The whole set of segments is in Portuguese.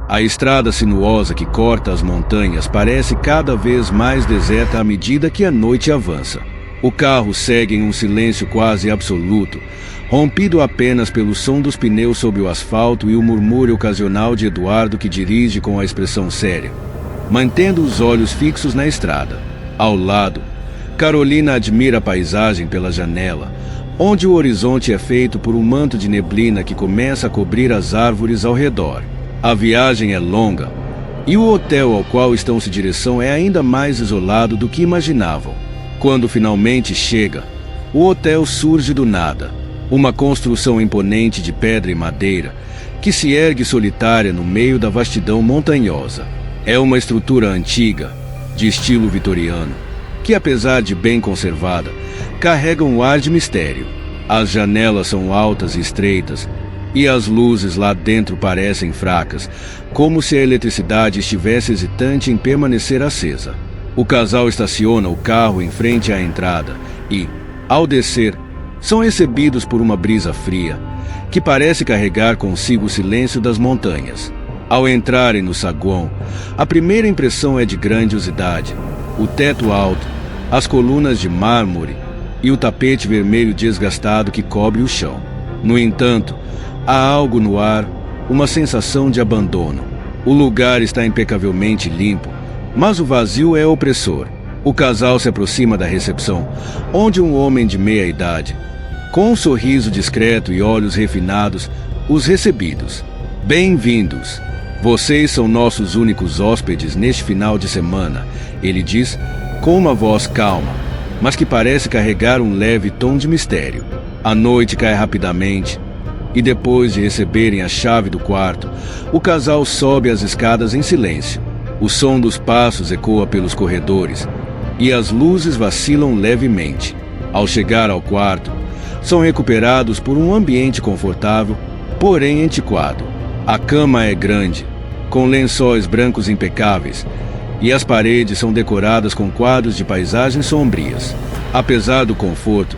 A estrada sinuosa que corta as montanhas parece cada vez mais deserta à medida que a noite avança. O carro segue em um silêncio quase absoluto, rompido apenas pelo som dos pneus sobre o asfalto e o murmúrio ocasional de Eduardo, que dirige com a expressão séria, mantendo os olhos fixos na estrada. Ao lado, Carolina admira a paisagem pela janela, onde o horizonte é feito por um manto de neblina que começa a cobrir as árvores ao redor. A viagem é longa, e o hotel ao qual estão se direção é ainda mais isolado do que imaginavam. Quando finalmente chega, o hotel surge do nada, uma construção imponente de pedra e madeira, que se ergue solitária no meio da vastidão montanhosa. É uma estrutura antiga, de estilo vitoriano, que apesar de bem conservada, carrega um ar de mistério. As janelas são altas e estreitas, e as luzes lá dentro parecem fracas, como se a eletricidade estivesse hesitante em permanecer acesa. O casal estaciona o carro em frente à entrada e, ao descer, são recebidos por uma brisa fria, que parece carregar consigo o silêncio das montanhas. Ao entrarem no saguão, a primeira impressão é de grandiosidade. O teto alto, as colunas de mármore e o tapete vermelho desgastado que cobre o chão. No entanto, há algo no ar, uma sensação de abandono. O lugar está impecavelmente limpo, mas o vazio é opressor. O casal se aproxima da recepção, onde um homem de meia idade, com um sorriso discreto e olhos refinados, os recebidos. Bem-vindos. Vocês são nossos únicos hóspedes neste final de semana, ele diz, com uma voz calma, mas que parece carregar um leve tom de mistério. A noite cai rapidamente, e depois de receberem a chave do quarto, o casal sobe as escadas em silêncio. O som dos passos ecoa pelos corredores, e as luzes vacilam levemente. Ao chegar ao quarto, são recuperados por um ambiente confortável, porém antiquado. A cama é grande, com lençóis brancos impecáveis, e as paredes são decoradas com quadros de paisagens sombrias. Apesar do conforto,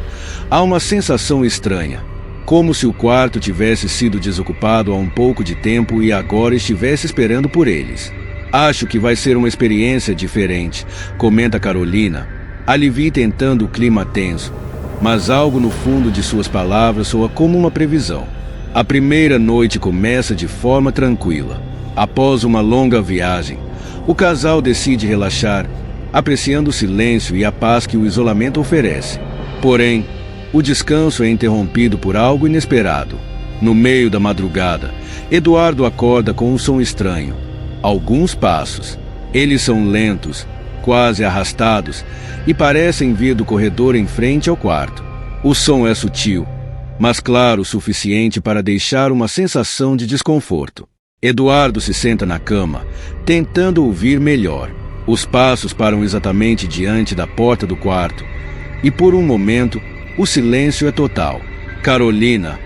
há uma sensação estranha, como se o quarto tivesse sido desocupado há um pouco de tempo e agora estivesse esperando por eles. Acho que vai ser uma experiência diferente, comenta Carolina, alivia tentando o clima tenso, mas algo no fundo de suas palavras soa como uma previsão. A primeira noite começa de forma tranquila. Após uma longa viagem, o casal decide relaxar, apreciando o silêncio e a paz que o isolamento oferece. Porém, o descanso é interrompido por algo inesperado. No meio da madrugada, Eduardo acorda com um som estranho. Alguns passos. Eles são lentos, quase arrastados, e parecem vir do corredor em frente ao quarto. O som é sutil, mas claro o suficiente para deixar uma sensação de desconforto. Eduardo se senta na cama, tentando ouvir melhor. Os passos param exatamente diante da porta do quarto, e por um momento, o silêncio é total. Carolina,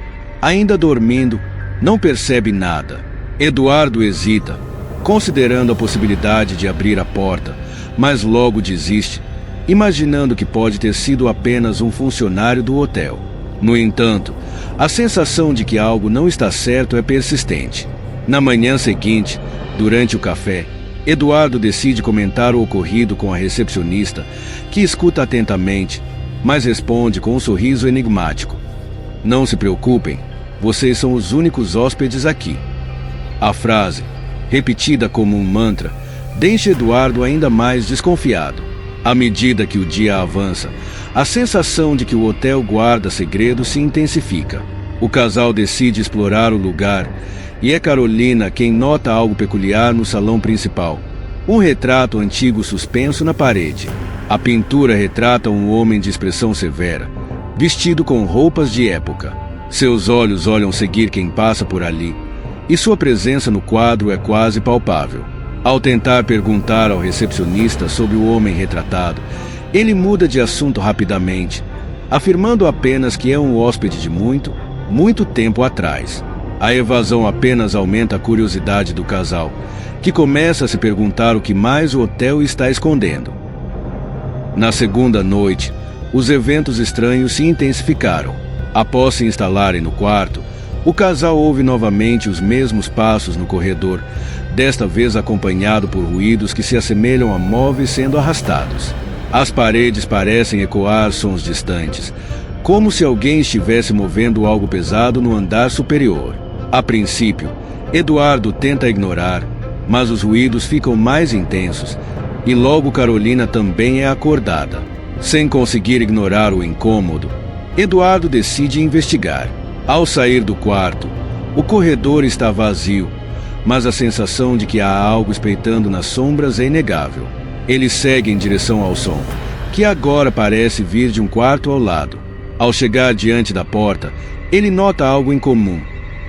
ainda dormindo, não percebe nada. Eduardo hesita, considerando a possibilidade de abrir a porta, mas logo desiste, imaginando que pode ter sido apenas um funcionário do hotel. No entanto, a sensação de que algo não está certo é persistente. Na manhã seguinte, durante o café, Eduardo decide comentar o ocorrido com a recepcionista, que escuta atentamente, mas responde com um sorriso enigmático. Não se preocupem, vocês são os únicos hóspedes aqui. A frase, repetida como um mantra, deixa Eduardo ainda mais desconfiado. À medida que o dia avança, a sensação de que o hotel guarda segredos se intensifica. O casal decide explorar o lugar e é Carolina quem nota algo peculiar no salão principal. Um retrato antigo suspenso na parede. A pintura retrata um homem de expressão severa, vestido com roupas de época. Seus olhos olham seguir quem passa por ali, e sua presença no quadro é quase palpável. Ao tentar perguntar ao recepcionista sobre o homem retratado, ele muda de assunto rapidamente, afirmando apenas que é um hóspede de muito tempo atrás. A evasão apenas aumenta a curiosidade do casal, que começa a se perguntar o que mais o hotel está escondendo. Na segunda noite, os eventos estranhos se intensificaram. Após se instalarem no quarto, O casal ouve novamente os mesmos passos no corredor, desta vez acompanhado por ruídos que se assemelham a móveis sendo arrastados. As paredes parecem ecoar sons distantes, como se alguém estivesse movendo algo pesado no andar superior. A princípio, Eduardo tenta ignorar, mas os ruídos ficam mais intensos e logo Carolina também é acordada. Sem conseguir ignorar o incômodo, Eduardo decide investigar. Ao sair do quarto, o corredor está vazio, mas a sensação de que há algo espreitando nas sombras é inegável. Ele segue em direção ao som, que agora parece vir de um quarto ao lado. Ao chegar diante da porta, ele nota algo incomum.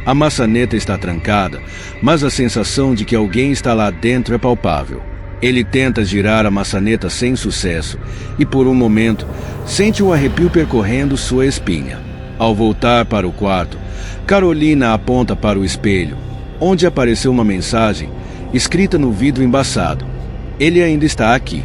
A maçaneta está trancada, mas a sensação de que alguém está lá dentro é palpável. Ele tenta girar a maçaneta sem sucesso e, por um momento, sente um arrepio percorrendo sua espinha. Ao voltar para o quarto, Carolina aponta para o espelho, onde apareceu uma mensagem escrita no vidro embaçado. Ele ainda está aqui.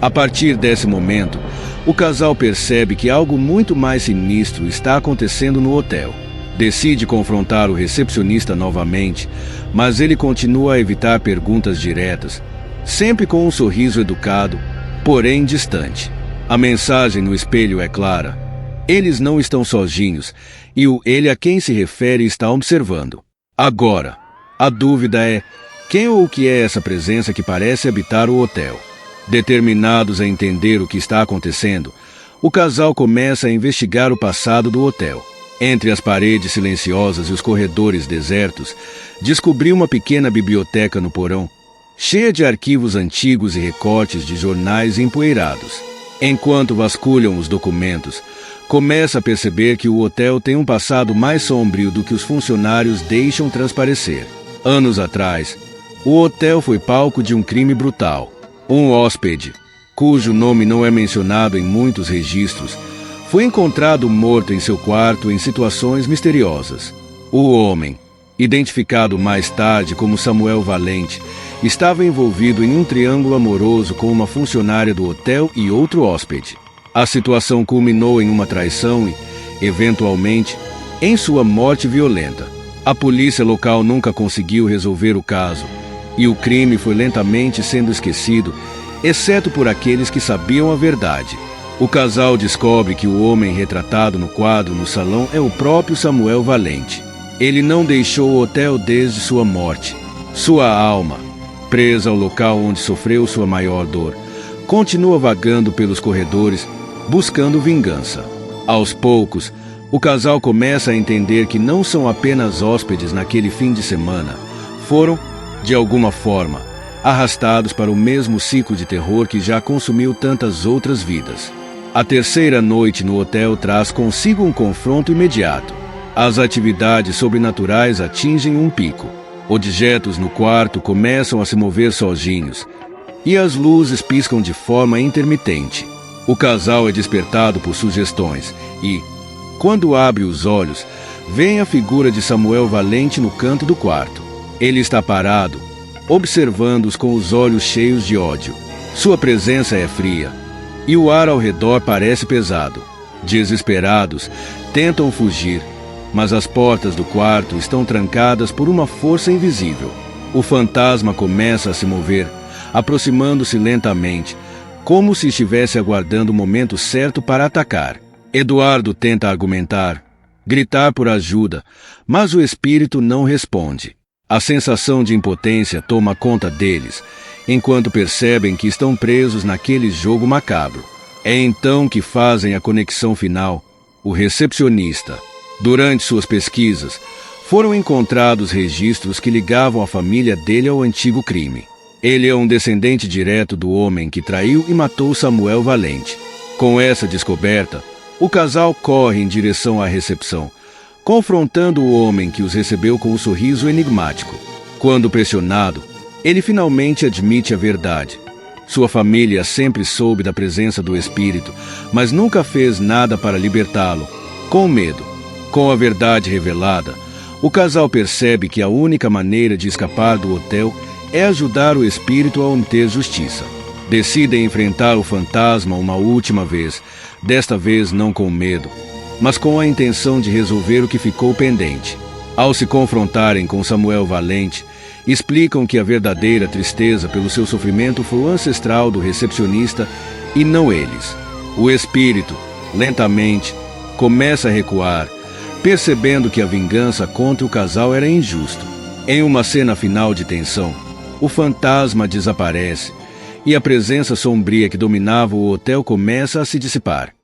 A partir desse momento, o casal percebe que algo muito mais sinistro está acontecendo no hotel. Decide confrontar o recepcionista novamente, mas ele continua a evitar perguntas diretas, sempre com um sorriso educado, porém distante. A mensagem no espelho é clara. Eles não estão sozinhos, e o ele a quem se refere está observando. Agora, a dúvida é, quem ou o que é essa presença que parece habitar o hotel? Determinados a entender o que está acontecendo, o casal começa a investigar o passado do hotel. Entre as paredes silenciosas e os corredores desertos, descobriu uma pequena biblioteca no porão, cheia de arquivos antigos e recortes de jornais empoeirados. Enquanto vasculham os documentos, começa a perceber que o hotel tem um passado mais sombrio do que os funcionários deixam transparecer. Anos atrás, o hotel foi palco de um crime brutal. Um hóspede, cujo nome não é mencionado em muitos registros, foi encontrado morto em seu quarto em situações misteriosas. O homem, identificado mais tarde como Samuel Valente, estava envolvido em um triângulo amoroso com uma funcionária do hotel e outro hóspede. A situação culminou em uma traição e, eventualmente, em sua morte violenta. A polícia local nunca conseguiu resolver o caso, e o crime foi lentamente sendo esquecido, exceto por aqueles que sabiam a verdade. O casal descobre que o homem retratado no quadro no salão é o próprio Samuel Valente. Ele não deixou o hotel desde sua morte. Sua alma, presa ao local onde sofreu sua maior dor, continua vagando pelos corredores, buscando vingança. Aos poucos, o casal começa a entender que não são apenas hóspedes naquele fim de semana. Foram, de alguma forma, arrastados para o mesmo ciclo de terror que já consumiu tantas outras vidas. A terceira noite no hotel traz consigo um confronto imediato. As atividades sobrenaturais atingem um pico. Objetos no quarto começam a se mover sozinhos, e as luzes piscam de forma intermitente. O casal é despertado por sugestões e, quando abre os olhos, vê a figura de Samuel Valente no canto do quarto. Ele está parado, observando-os com os olhos cheios de ódio. Sua presença é fria, e o ar ao redor parece pesado. Desesperados, tentam fugir, mas as portas do quarto estão trancadas por uma força invisível. O fantasma começa a se mover, aproximando-se lentamente, como se estivesse aguardando o momento certo para atacar. Eduardo tenta argumentar, gritar por ajuda, mas o espírito não responde. A sensação de impotência toma conta deles, enquanto percebem que estão presos naquele jogo macabro. É então que fazem a conexão final, o recepcionista. Durante suas pesquisas, foram encontrados registros que ligavam a família dele ao antigo crime. Ele é um descendente direto do homem que traiu e matou Samuel Valente. Com essa descoberta, o casal corre em direção à recepção, confrontando o homem que os recebeu com um sorriso enigmático. Quando pressionado, ele finalmente admite a verdade. Sua família sempre soube da presença do espírito, mas nunca fez nada para libertá-lo, com medo. Com a verdade revelada, o casal percebe que a única maneira de escapar do hotel é ajudar o espírito a obter justiça. Decidem enfrentar o fantasma uma última vez, desta vez não com medo, mas com a intenção de resolver o que ficou pendente. Ao se confrontarem com Samuel Valente, explicam que a verdadeira tristeza pelo seu sofrimento foi o ancestral do recepcionista e não eles. O espírito, lentamente, começa a recuar, percebendo que a vingança contra o casal era injusto. Em uma cena final de tensão, o fantasma desaparece e a presença sombria que dominava o hotel começa a se dissipar.